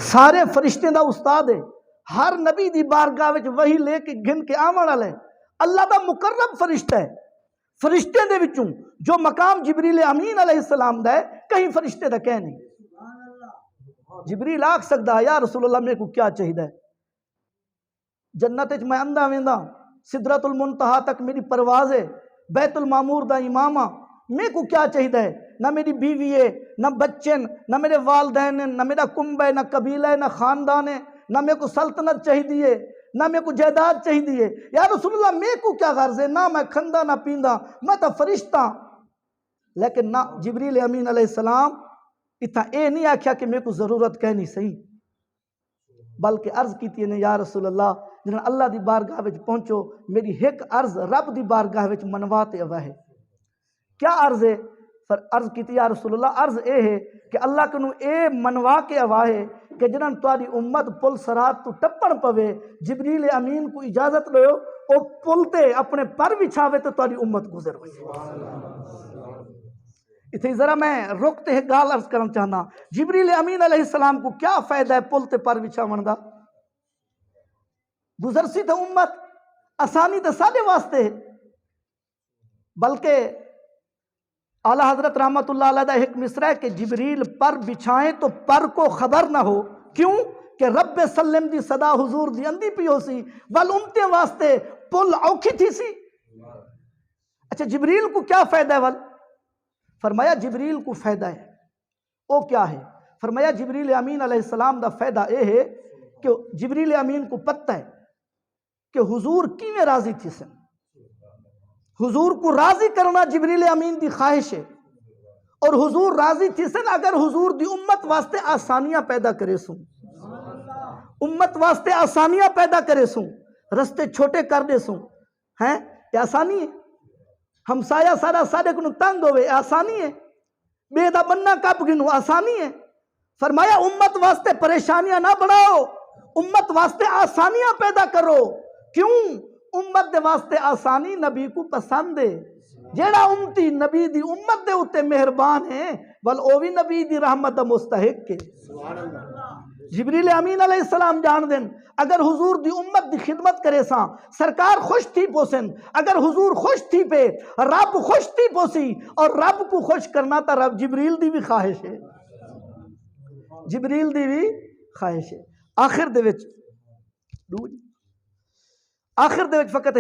سارے فرشتے دا استاد ہے، ہر نبی دی بارگاہ وچ وہی لے کے گن کے آون والا ہے، اللہ دا مقرب فرشتہ ہے۔ فرشتے دے وچوں جو مقام جبریل امین علیہ السلام دا ہے کہیں فرشتے دا کہہ نہیں۔ جبریل آکھ سکدا یا رسول اللہ میرے کو کیا چاہیے، جنت وچ میں اندھا ویندا، سدرۃ المنتہا تک میری پرواز ہے، بیت المعمور دا امامہ، میرے کو کیا چاہیے، نہ میری بیوی ہے، نہ بچے، نہ میرے والدین، نہ میرا کنبہ ہے، نہ قبیلہ ہے، نہ خاندان ہے، نہ میرے کو سلطنت چاہیے، نہ میرے کو جائیداد چاہیے۔ یا رسول اللہ میرے کو کیا غرض ہے، نہ میں کھندا نہ پیندا، میں تو فرشتہ۔ لیکن نہ جبریل امین علیہ السلام اتنا اے نہیں آکھیا کہ میرے کو ضرورت کہنی صحیح، بلکہ عرض کیتی نے یا رسول اللہ جنہاں اللہ دی بارگاہ وچ پہنچو میری ایک عرض رب دی بارگاہ وچ منواتے ہوا ہے۔ کیا عرض ہے؟ عرض کیتی یا رسول اللہ عرض اے ہے کہ اللہ کنو اے منوا کے ہوا ہے کہ جنہاں تاری امت پل سرات تو ٹپن پوے، جبریل امین کو اجازت لو او پل تے اپنے پر بچھاوے تو تاری امت گزر ہوئی۔ اتنے ذرا میں رکتے ہیں گال عرض کرنا چاہنا، جبریل امین علیہ السلام کو کیا فائدہ ہے پل تے پر بچھاون دا؟ گزر سی تو امت آسانی تو سارے واسطے ہے، بلکہ اعلیٰ حضرت رحمت اللہ علیہ دا ایک مصرع ہے کہ جبریل پر بچھائیں تو پر کو خبر نہ ہو، کیوں کہ رب سلم دی صدا حضور دی اندھی پی ہو سی ول امتے واسطے پل اوکھی تھی سی۔ اچھا جبریل کو کیا فائدہ ہے ول؟ فرمایا جبریل کو فائدہ ہے، وہ کیا ہے؟ فرمایا جبریل امین علیہ السلام دا فائدہ یہ ہے کہ جبریل امین کو پتہ ہے کہ حضور کیویں راضی تھی سن، حضور کو راضی کرنا جبریل امین دی خواہش ہے، اور حضور راضی تھی سن اگر حضور دی امت واسطے آسانیاں پیدا کرے سوں، امت واسطے آسانیاں پیدا کرے سوں، رستے چھوٹے کر دے سوں، ہیں یہ آسانی ہے؟ ہمسایہ سارا سارے کو تنگ ہوئے آسانی ہے؟ بے دا بننا کب گنو آسانی ہے؟ فرمایا امت واسطے پریشانیاں نہ بڑھاؤ، امت واسطے آسانیاں پیدا کرو، کیوں؟ امت دے واسطے آسانی نبی کو پسند ہے، جیڑا امتی نبی دی امت دے اتے مہربان ہے بل او بھی نبی دی رحمت دا مستحق ہے۔ جبریل امین علیہ السلام جان دین اگر حضور دی امت دی خدمت کرے ساں سرکار خوش تھی پوسن، اگر حضور خوش تھی پہ رب خوش تھی پوسی، اور رب کو خوش کرنا تا رب جبریل دی بھی خواہش ہے، جبریل دی بھی خواہش ہے۔ آخر دے وچ فقط